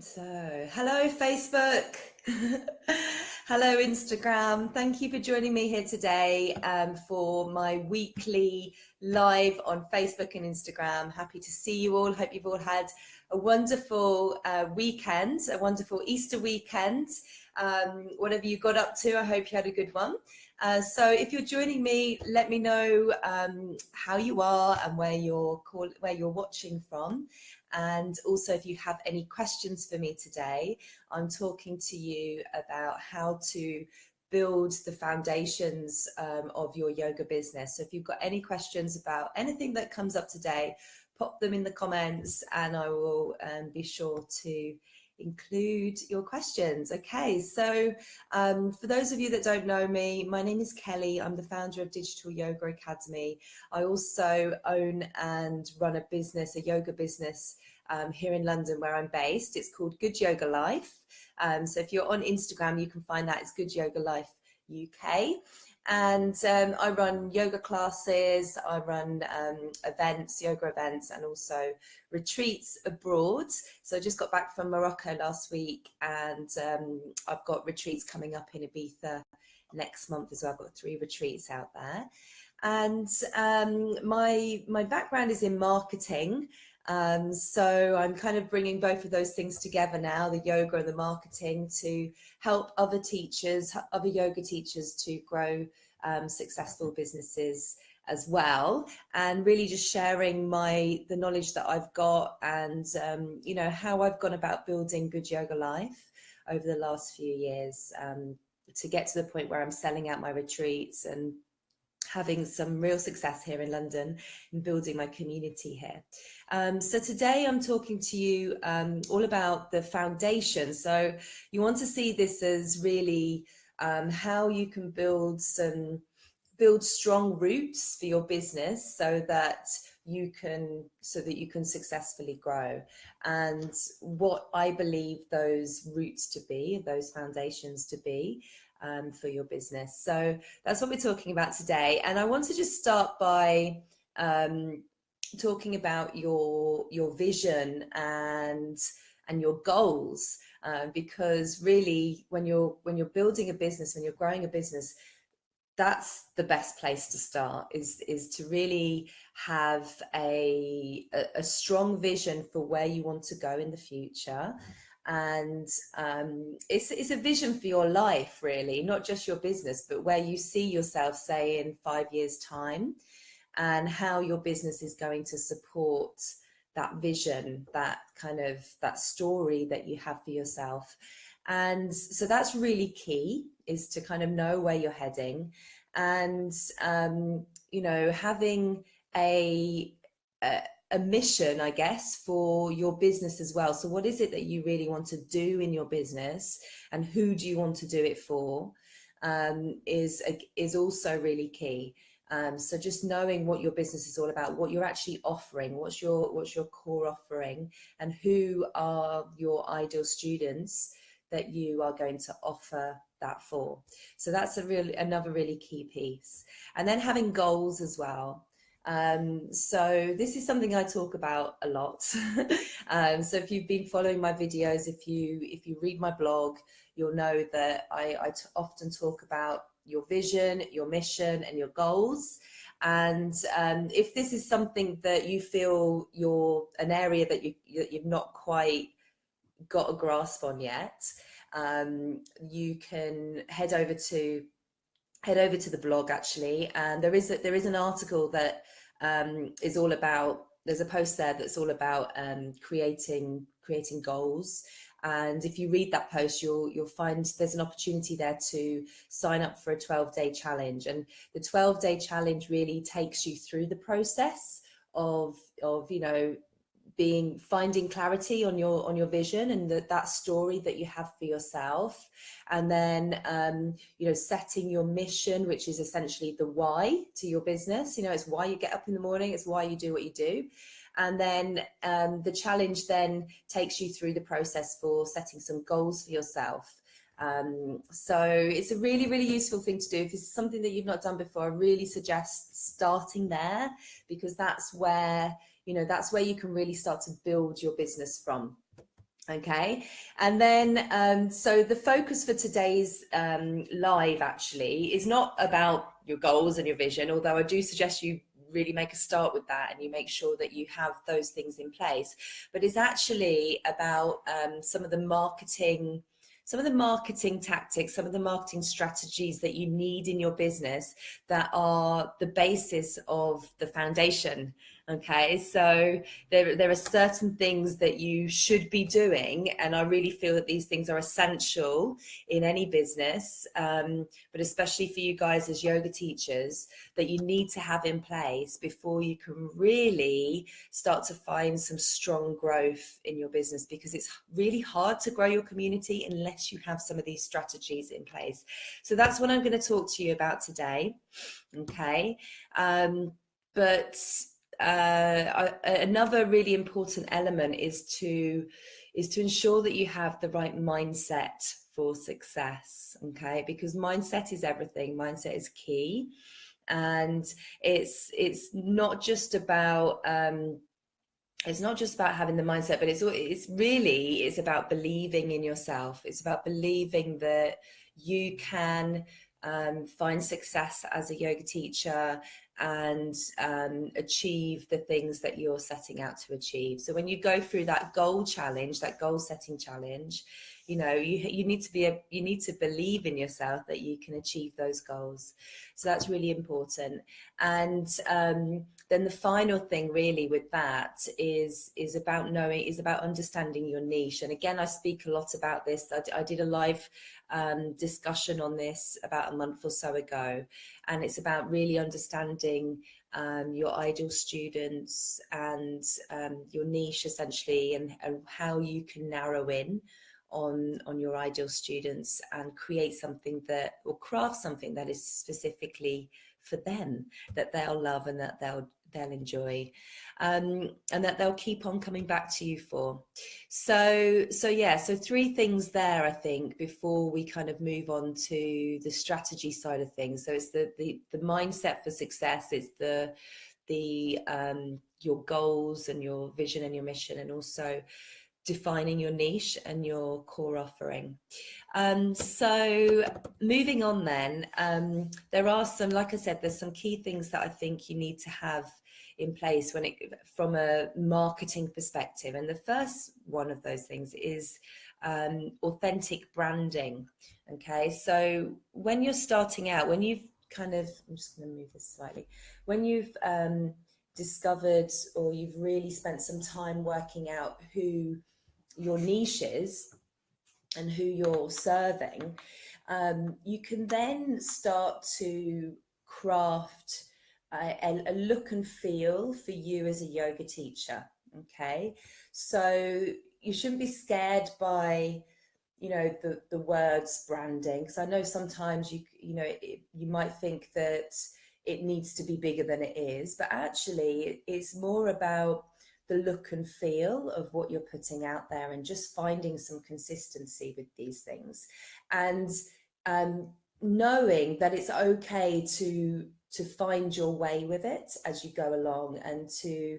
So, hello, Facebook. Hello, Instagram. Thank you for joining me here today for my weekly live on Facebook and Instagram. Happy to see you all. Hope you've all had a wonderful weekend, a wonderful Easter weekend. Whatever you got up to, I hope you had a good one. So if you're joining me, let me know how you are and where you're watching from. And also, if you have any questions for me today, I'm talking to you about how to build the foundations of your yoga business. So if you've got any questions about anything that comes up today, pop them in the comments and I will be sure to include your questions. Okay, so for those of you that don't know me, my name is Kelly. I'm the founder of Digital Yoga Academy. I also own and run a business, a yoga business here in London where I'm based. It's called Good Yoga Life. So if you're on Instagram, you can find that. It's Good Yoga Life UK. And I run yoga classes, I run events, yoga events, and also retreats abroad. So I just got back from Morocco last week, and I've got retreats coming up in Ibiza next month as well. I've got 3 retreats out there. And my background is in marketing. So I'm kind of bringing both of those things together now, the yoga and the marketing, to help other teachers, other yoga teachers to grow successful businesses as well, and really just sharing the knowledge that I've got and how I've gone about building Good Yoga Life over the last few years to get to the point where I'm selling out my retreats and having some real success here in London and building my community here. So today I'm talking to you all about the foundation. So you want to see this as really how you can build strong roots for your business so that you can successfully grow, and what I believe those roots to be, those foundations to be for your business. So that's what we're talking about today. And I want to just start by talking about your vision and your goals, because really when you're building a business, when you're growing a business, that's the best place to start, is to really have a strong vision for where you want to go in the future. And it's a vision for your life, really, not just your business, but where you see yourself, say, in 5 years' time, and how your business is going to support that vision, that story that you have for yourself. And so that's really key, is to kind of know where you're heading, and having a mission, I guess, for your business as well. So what is it that you really want to do in your business, and who do you want to do it for, is also really key. So just knowing what your business is all about, what you're actually offering, what's your core offering, and who are your ideal students that you are going to offer that for. So that's another really key piece. And then having goals as well. So this is something I talk about a lot. So if you've been following my videos, if you read my blog, you'll know that I often talk about your vision, your mission, and your goals. And if this is something that you feel you're an area that you've not quite got a grasp on yet, you can head over to the blog, actually, and there is an article that is all about, there's a post there that's all about creating goals. And if you read that post, you'll find there's an opportunity there to sign up for a 12-day challenge. And the 12-day challenge really takes you through the process of finding clarity on your vision and that story that you have for yourself, and then setting your mission, which is essentially the why to your business. It's why you get up in the morning, it's why you do what you do. And then the challenge then takes you through the process for setting some goals for yourself. So it's a really, really useful thing to do. If it's something that you've not done before, I really suggest starting there, because that's where you can really start to build your business from. Okay, and then so the focus for today's live actually is not about your goals and your vision, although I do suggest you really make a start with that and you make sure that you have those things in place. But it's actually about some of the marketing tactics, some of the marketing strategies that you need in your business that are the basis of the foundation. Okay, so there are certain things that you should be doing, and I really feel that these things are essential in any business, but especially for you guys as yoga teachers, that you need to have in place before you can really start to find some strong growth in your business, because it's really hard to grow your community unless you have some of these strategies in place. So that's what I'm going to talk to you about today. Okay, but another really important element is to ensure that you have the right mindset for success. Okay, because mindset is everything. Mindset is key, and it's not just about having the mindset, but it's about believing in yourself. It's about believing that you can find success as a yoga teacher and achieve the things that you're setting out to achieve. So when you go through that goal setting challenge, you know, you need to believe in yourself that you can achieve those goals. So that's really important. And then the final thing really with that is about understanding your niche. And again, I speak a lot about this. I did a live discussion on this about a month or so ago, and it's about really understanding your ideal students and your niche essentially, and how you can narrow in on your ideal students and create something or craft something that is specifically for them, that they'll love and that they'll enjoy, and that they'll keep on coming back to you for. So three things there, I think, before we kind of move on to the strategy side of things. So it's the mindset for success, it's the your goals and your vision and your mission, and also defining your niche and your core offering. So moving on then, there are some, like I said, there's some key things that I think you need to have in place from a marketing perspective. And the first one of those things is authentic branding. Okay, so when you're starting out, when you've kind of, I'm just going to move this slightly, when you've discovered, or you've really spent some time working out who your niche is and who you're serving, you can then start to craft a look and feel for you as a yoga teacher. Okay, so you shouldn't be scared by, you know, the words branding, because I know sometimes you might think that it needs to be bigger than it is, but actually it's more about the look and feel of what you're putting out there, and just finding some consistency with these things, and knowing that it's okay to find your way with it as you go along, and to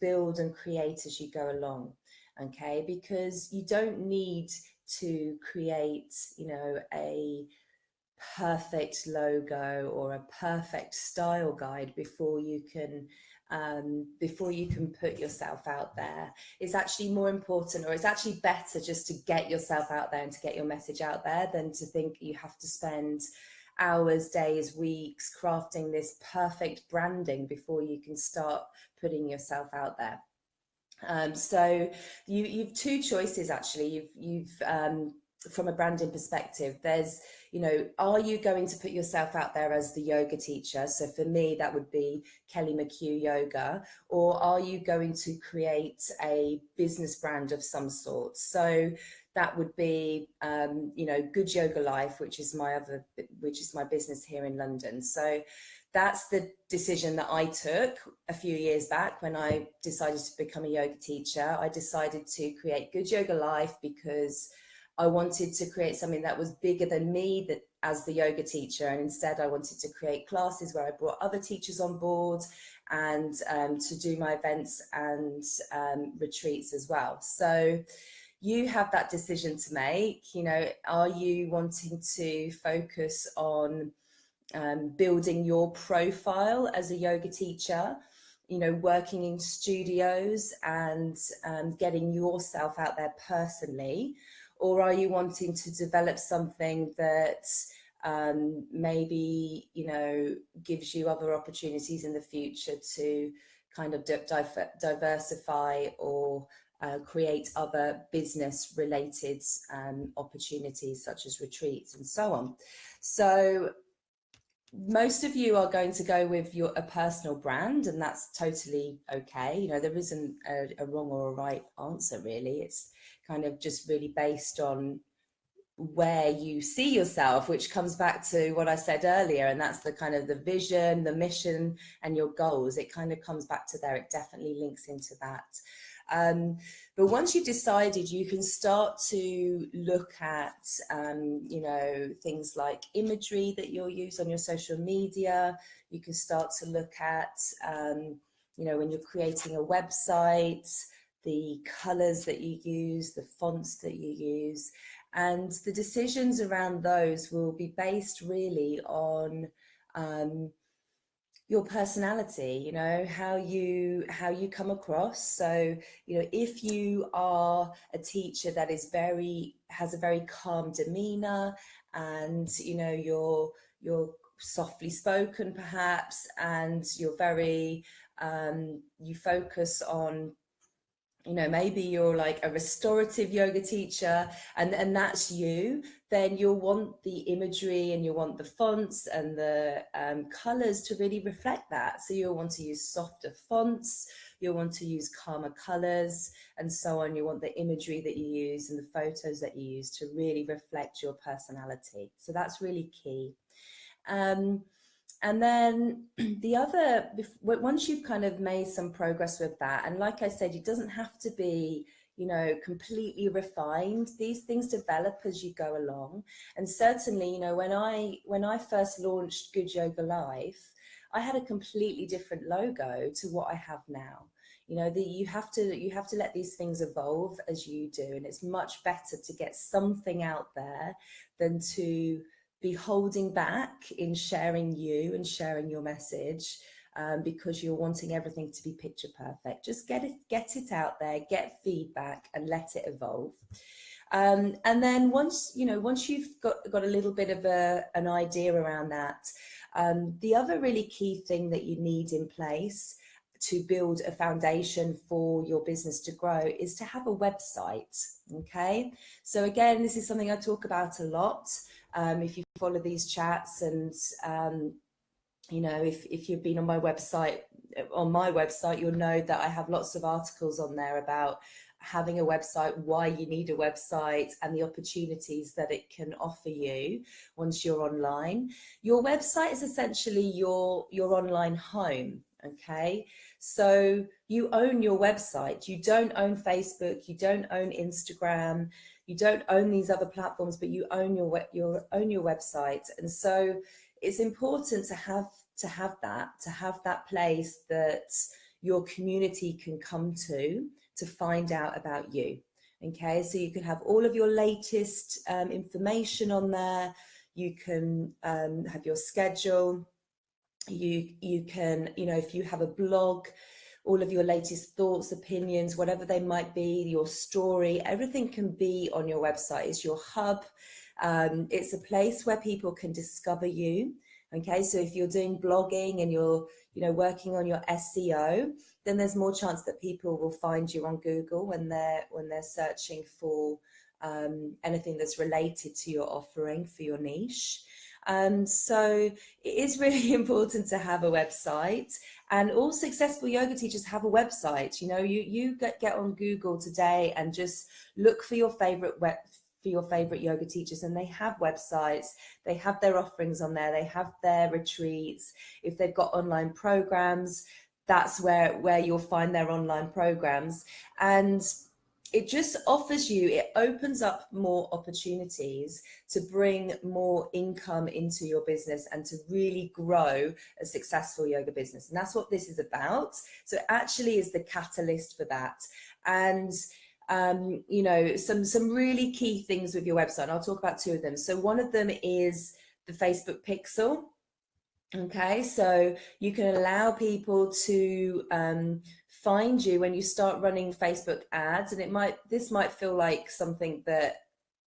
build and create as you go along. Okay, because you don't need to create, you know, a perfect logo or a perfect style guide before you can put yourself out there. It's actually more important, or it's actually better just to get yourself out there and to get your message out there, than to think you have to spend hours, days, weeks crafting this perfect branding before you can start putting yourself out there. So you've two choices actually. You've from a branding perspective, there's, you know, are you going to put yourself out there as the yoga teacher? So for me, that would be Kelly McHugh Yoga. Or are you going to create a business brand of some sort? So that would be, you know, Good Yoga Life, which is my business here in London. So that's the decision that I took a few years back when I decided to become a yoga teacher. I decided to create Good Yoga Life because I wanted to create something that was bigger than me, that as the yoga teacher, and instead I wanted to create classes where I brought other teachers on board, and to do my events and retreats as well. So you have that decision to make. You know, are you wanting to focus on building your profile as a yoga teacher, you know, working in studios and getting yourself out there personally? Or are you wanting to develop something that maybe, you know, gives you other opportunities in the future to kind of diversify or create other business related opportunities such as retreats and so on? So most of you are going to go with a personal brand, and that's totally okay. You know, there isn't a wrong or a right answer, really. It's kind of just really based on where you see yourself, which comes back to what I said earlier, and that's the kind of the vision, the mission, and your goals. It kind of comes back to there. It definitely links into that. But once you've decided, you can start to look at, you know, things like imagery that you'll use on your social media. You can start to look at, you know, when you're creating a website, the colors that you use, the fonts that you use, and the decisions around those will be based really on your personality, you know, how you come across. So, you know, if you are a teacher that is has a very calm demeanor, and, you know, you're softly spoken perhaps, and you're very you focus on, you know, maybe you're like a restorative yoga teacher, and that's you, then you'll want the imagery and you'll want the fonts and the colors to really reflect that. So you'll want to use softer fonts, you'll want to use calmer colors, and so on. You want the imagery that you use and the photos that you use to really reflect your personality. So that's really key. And then the other, once you've kind of made some progress with that, and like I said, it doesn't have to be, you know, completely refined. These things develop as you go along. And certainly, you know, when I first launched Good Yoga Life, I had a completely different logo to what I have now. You know, you have to let these things evolve as you do, and it's much better to get something out there than to be holding back in sharing you and sharing your message because you're wanting everything to be picture perfect. Just get it out there, get feedback, and let it evolve. And then once you've got a little bit of an idea around that, the other really key thing that you need in place to build a foundation for your business to grow is to have a website. Okay, so again, this is something I talk about a lot. If you follow these chats, and you know, if you've been on my website, you'll know that I have lots of articles on there about having a website, why you need a website, and the opportunities that it can offer you once you're online. Your website is essentially your online home. Okay, so you own your website. You don't own Facebook, you don't own Instagram, you don't own these other platforms, but you own your website. And so it's important to have that place that your community can come to find out about you. Okay, so you can have all of your latest information on there. You can have your schedule. You can, you know, if you have a blog, all of your latest thoughts, opinions, whatever they might be, your story, everything can be on your website. It's your hub. It's a place where people can discover you. Okay, so if you're doing blogging and you're, you know, working on your SEO, then there's more chance that people will find you on Google when they're searching for anything that's related to your offering for your niche. So it is really important to have a website, and all successful yoga teachers have a website. You know, you get on Google today and just look for your favorite yoga teachers, and they have websites, they have their offerings on there, they have their retreats. If they've got online programs, that's where you'll find their online programs. And it just it opens up more opportunities to bring more income into your business and to really grow a successful yoga business. And that's what this is about. So it actually is the catalyst for that. And you know, some really key things with your website. I'll talk about two of them. So one of them is the Facebook pixel. Okay, so you can allow people to find you when you start running Facebook ads, and this might feel like something that,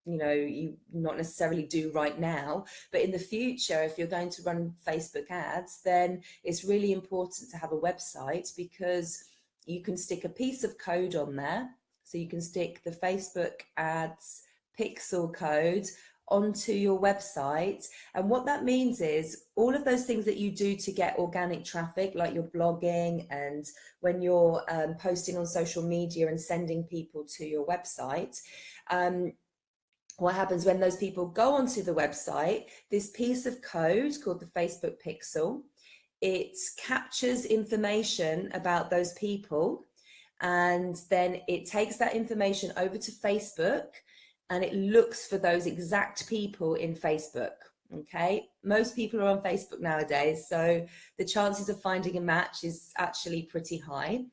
you know, you not necessarily do right now, but in the future, if you're going to run Facebook ads, then it's really important to have a website, because you can stick a piece of code on there. So you can stick the Facebook ads pixel code onto your website, and what that means is all of those things that you do to get organic traffic, like your blogging and when you're posting on social media and sending people to your website, what happens when those people go onto the website, this piece of code called the Facebook pixel, it captures information about those people, and then it takes that information over to Facebook, and it looks for those exact people in Facebook. Okay, most people are on Facebook nowadays, so the chances of finding a match is actually pretty high.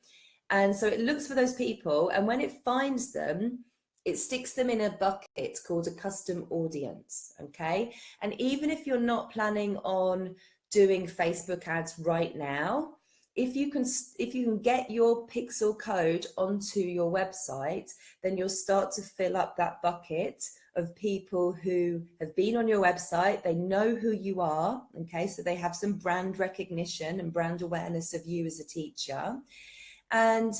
And so it looks for those people, and when it finds them, it sticks them in a bucket called a custom audience. Okay, and even if you're not planning on doing Facebook ads right now, if you can get your pixel code onto your website, then you'll start to fill up that bucket of people who have been on your website. They know who you are. Okay, so they have some brand recognition and brand awareness of you as a teacher. And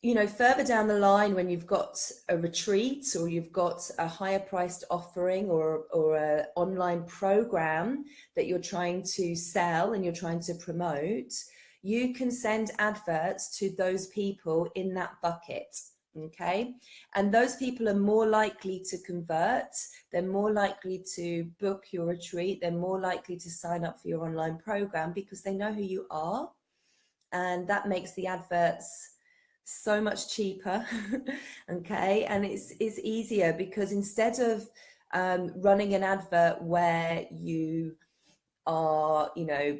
you know, further down the line, when you've got a retreat, or you've got a higher priced offering, or an online program that you're trying to sell and you're trying to promote, you can send adverts to those people in that bucket. Okay, and those people are more likely to convert, they're more likely to book your retreat, they're more likely to sign up for your online program, because they know who you are. And that makes the adverts so much cheaper. Okay, and it's easier, because instead of running an advert where you are, you know,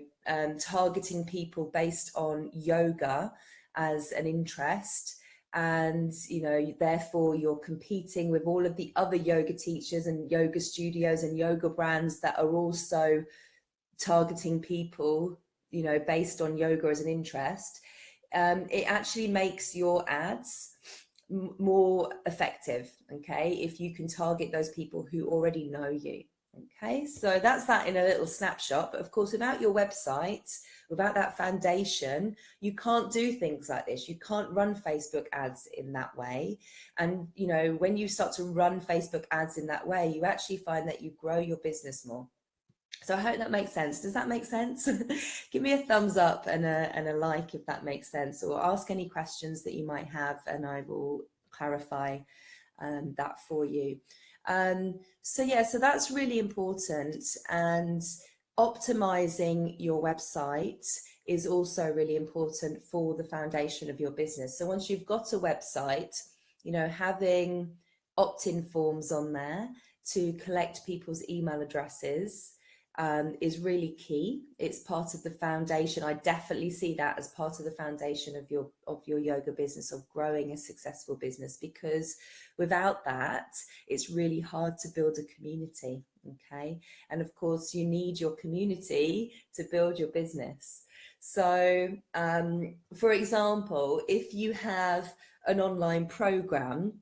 targeting people based on yoga as an interest, and you know, therefore you're competing with all of the other yoga teachers and yoga studios and yoga brands that are also targeting people, you know, based on yoga as an interest, it actually makes your ads more effective. Okay, if you can target those people who already know you. Okay, so that's that in a little snapshot. But of course, without your website, without that foundation, you can't do things like this. You can't run Facebook ads in that way. And you know, when you start to run Facebook ads in that way, you actually find that you grow your business more. So I hope that makes sense. Does that make sense? Give me a thumbs up and a like if that makes sense, or ask any questions that you might have, and I will clarify that for you. So yeah, so that's really important. And optimizing your website is also really important for the foundation of your business. So once you've got a website, you know, having opt-in forms on there to collect people's email addresses is really key. It's part of the foundation. I definitely see that as part of the foundation of your yoga business, of growing a successful business, because without that, it's really hard to build a community. Okay, and of course, you need your community to build your business. So, for example, if you have an online program,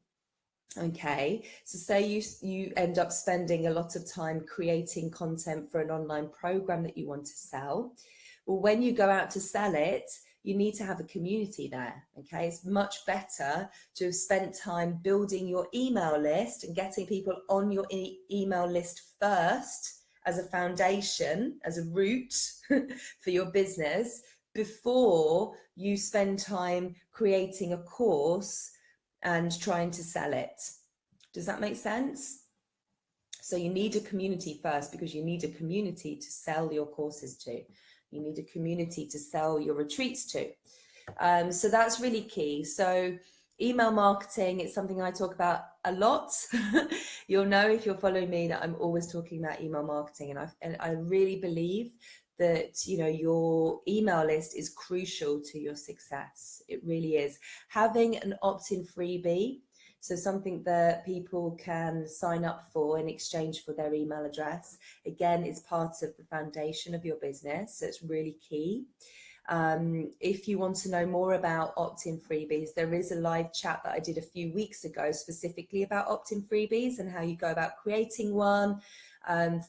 okay, so say you end up spending a lot of time creating content for an online program that you want to sell. Well, when you go out to sell it, you need to have a community there. Okay, it's much better to have spent time building your email list and getting people on your email list first as a foundation, as a root for your business, before you spend time creating a course and trying to sell it. Does that make sense? So you need a community first, because you need a community to sell your courses to. You need a community to sell your retreats to. So that's really key. So email marketing is something I talk about a lot. You'll know, if you're following me, that I'm always talking about email marketing, and I really believe that, you know, your email list is crucial to your success. It really is. Having an opt-in freebie So something that people can sign up for in exchange for their email address. Again, it's part of the foundation of your business, so it's really key. If you want to know more about opt-in freebies, there is a live chat that I did a few weeks ago specifically about opt-in freebies and how you go about creating one,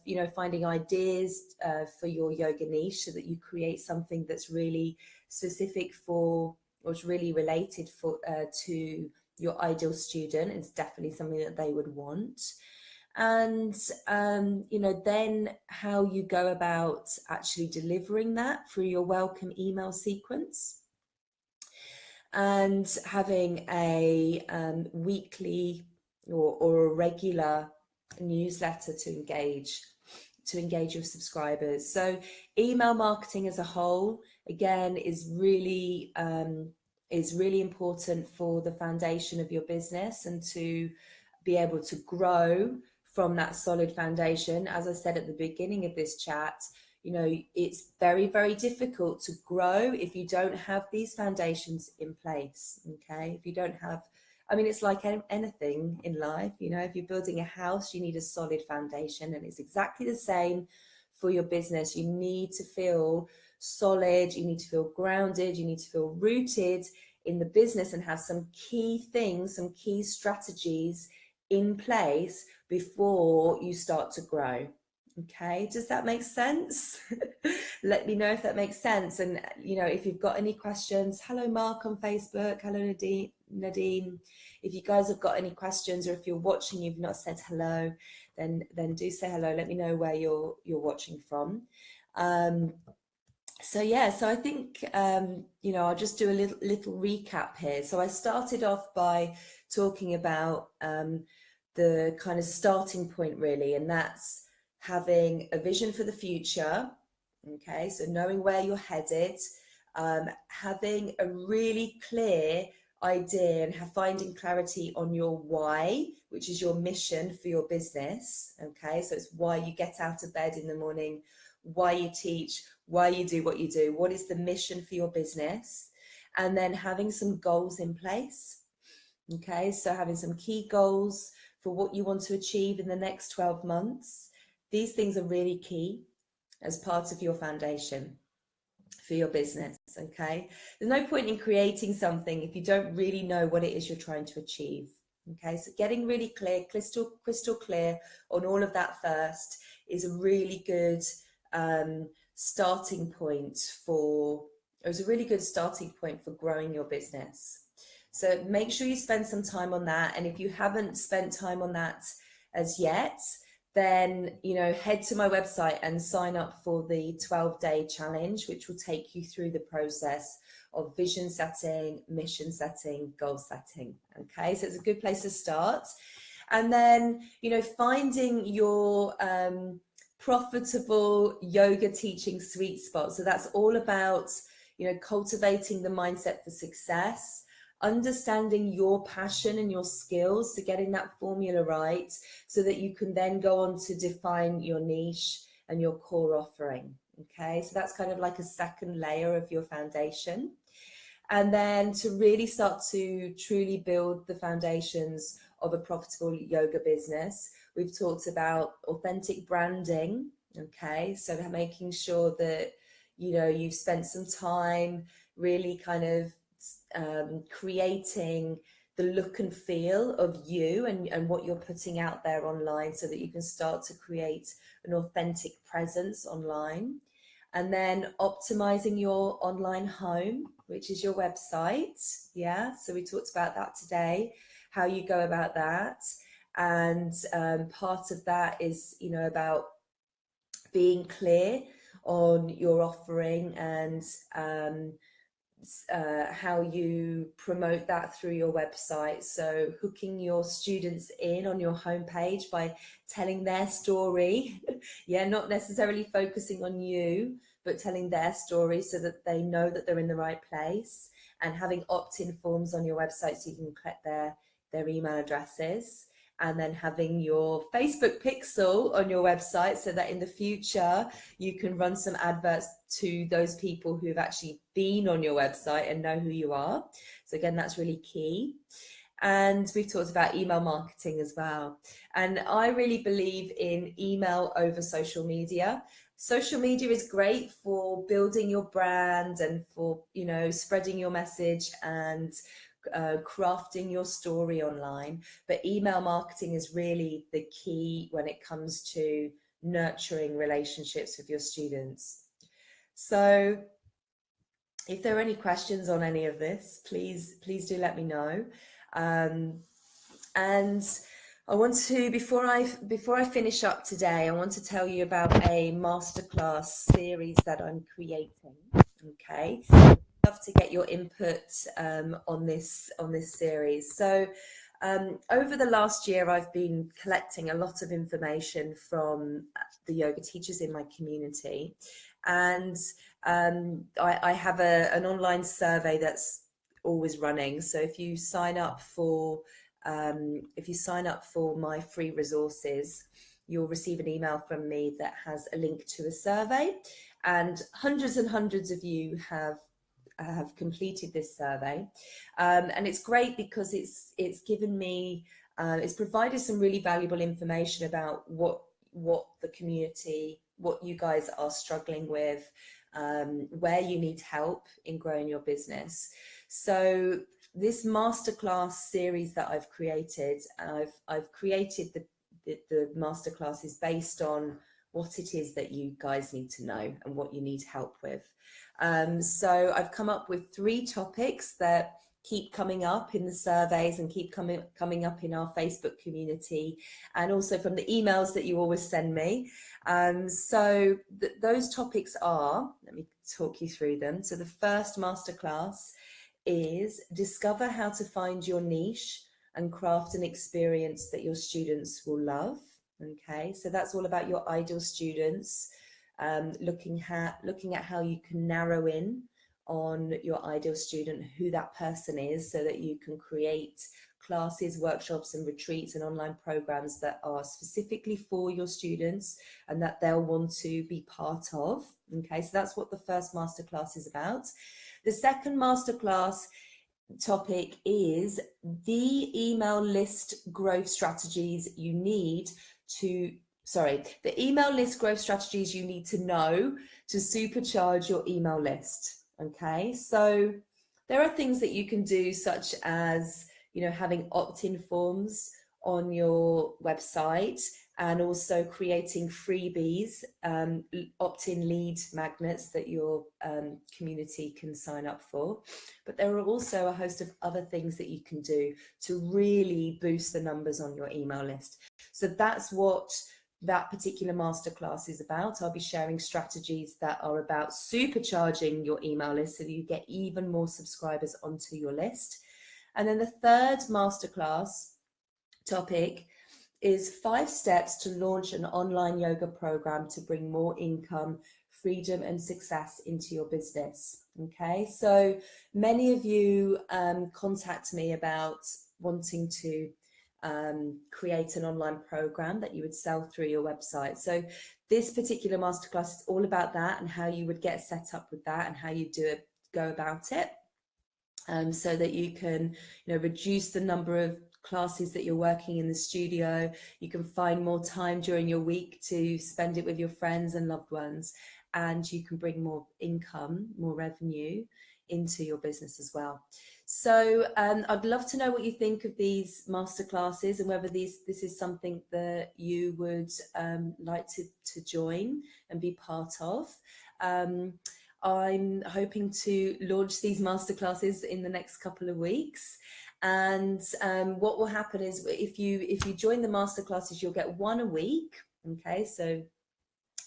you know, finding ideas for your yoga niche so that you create something that's really specific for, or is really related for to your ideal student. It's definitely something that they would want. And you know, then how you go about actually delivering that through your welcome email sequence, and having a weekly or a regular newsletter to engage your subscribers. So email marketing as a whole, again, is really important for the foundation of your business and to be able to grow from that solid foundation. As I said at the beginning of this chat, you know, it's very, very difficult to grow if you don't have these foundations in place. Okay, if you don't have, I mean, it's like anything in life, you know, if you're building a house, you need a solid foundation, and it's exactly the same for your business. You need to feel solid, you need to feel grounded, you need to feel rooted in the business and have some key things, some key strategies in place before you start to grow. Okay, does that make sense? Let me know if that makes sense. And you know, if you've got any questions, hello Mark on Facebook, hello Nadine. If you guys have got any questions, or if you're watching, you've not said hello, then do say hello. Let me know where you're watching from. So yeah, so I think you know, I'll just do a little recap here. So I started off by talking about the kind of starting point really, and that's having a vision for the future. Okay, so knowing where you're headed, having a really clear idea and finding clarity on your why, which is your mission for your business. Okay, so it's why you get out of bed in the morning, why you teach, why you do what you do, what is the mission for your business, and then having some goals in place. Okay, so having some key goals for what you want to achieve in the next 12 months. These things are really key as part of your foundation for your business. Okay, there's no point in creating something if you don't really know what it is you're trying to achieve. Okay, so getting really clear, crystal clear on all of that first is a really good starting point for growing your business. So make sure you spend some time on that. And if you haven't spent time on that as yet, then, you know, head to my website and sign up for the 12-day challenge, which will take you through the process of vision setting, mission setting, goal setting. Okay, so it's a good place to start. And then, you know, finding your profitable yoga teaching sweet spot. So that's all about, you know, cultivating the mindset for success, understanding your passion and your skills, so getting that formula right so that you can then go on to define your niche and your core offering. Okay, so that's kind of like a second layer of your foundation. And then to really start to truly build the foundations of a profitable yoga business, we've talked about authentic branding. Okay, so making sure that, you know, you've spent some time really kind of creating the look and feel of you and what you're putting out there online, so that you can start to create an authentic presence online. And then optimizing your online home, which is your website. Yeah, so we talked about that today, how you go about that. And part of that is, you know, about being clear on your offering and how you promote that through your website. So hooking your students in on your homepage by telling their story. Yeah, not necessarily focusing on you, but telling their story so that they know that they're in the right place, and having opt-in forms on your website so you can collect their email addresses. And then having your Facebook pixel on your website so that in the future you can run some adverts to those people who've actually been on your website and know who you are. So again, that's really key. And we've talked about email marketing as well. And I really believe in email over social media. Social media is great for building your brand and for, you know, spreading your message and crafting your story online. But email marketing is really the key when it comes to nurturing relationships with your students. So if there are any questions on any of this, please do let me know. And I want to, before I finish up today, I want to tell you about a masterclass series that I'm creating. Okay, I'd love to get your input on this series. So over the last year, I've been collecting a lot of information from the yoga teachers in my community, and I have an online survey that's always running. So if you sign up for my free resources, you'll receive an email from me that has a link to a survey, and hundreds and hundreds of you have completed this survey, and it's great because it's given me it's provided some really valuable information about what the community, what you guys are struggling with, where you need help in growing your business. So this masterclass series that I've created, I've created the masterclasses based on what it is that you guys need to know and what you need help with. So I've come up with 3 topics that keep coming up in the surveys and keep coming up in our Facebook community, and also from the emails that you always send me. So those topics are, let me talk you through them. So the first masterclass is discover how to find your niche and craft an experience that your students will love. Okay, so that's all about your ideal students, looking at how you can narrow in on your ideal student, who that person is, so that you can create classes, workshops and retreats and online programs that are specifically for your students and that they'll want to be part of. Okay, so that's what the first masterclass is about. The second masterclass topic is the email list growth strategies you need to the email list growth strategies you need to know to supercharge your email list. Okay, so there are things that you can do, such as, you know, having opt-in forms on your website, and also creating freebies, opt-in lead magnets that your community can sign up for. But there are also a host of other things that you can do to really boost the numbers on your email list. So that's what that particular masterclass is about. I'll be sharing strategies that are about supercharging your email list so that you get even more subscribers onto your list. And then the third masterclass topic is 5 steps to launch an online yoga program to bring more income, freedom and success into your business. Okay, so many of you contact me about wanting to create an online program that you would sell through your website. So this particular masterclass is all about that and how you would get set up with that and how you go about it, so that you can, you know, reduce the number of classes that you're working in the studio. You can find more time during your week to spend it with your friends and loved ones, and you can bring more income, more revenue into your business as well. So I'd love to know what you think of these masterclasses and whether this is something that you would like to join and be part of. I'm hoping to launch these masterclasses in the next couple of weeks. And what will happen is if you join the masterclasses, you'll get 1 a week. Okay, so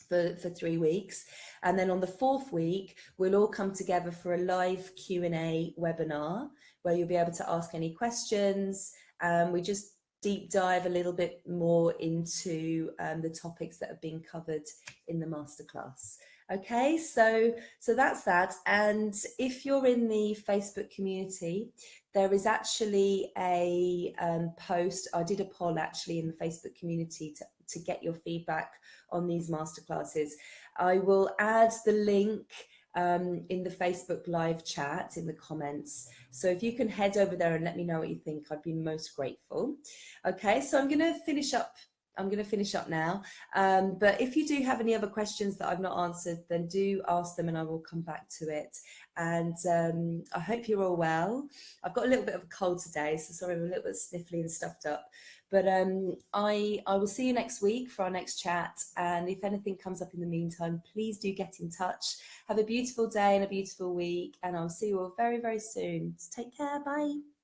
for 3 weeks, and then on the 4th week we'll all come together for a live Q&A webinar where you'll be able to ask any questions. We just deep dive a little bit more into the topics that have been covered in the masterclass. Okay, so that's that. And if you're in the Facebook community, there is actually a post. I did a poll actually in the Facebook community to get your feedback on these masterclasses. I will add the link in the Facebook live chat in the comments. So if you can head over there and let me know what you think, I'd be most grateful. Okay, so I'm going to finish up. I'm going to finish up now. But if you do have any other questions that I've not answered, then do ask them and I will come back to it. And I hope you're all well. I've got a little bit of a cold today, so sorry I'm a little bit sniffly and stuffed up. But I will see you next week for our next chat. And if anything comes up in the meantime, please do get in touch. Have a beautiful day and a beautiful week. And I'll see you all very, very soon. Take care. Bye.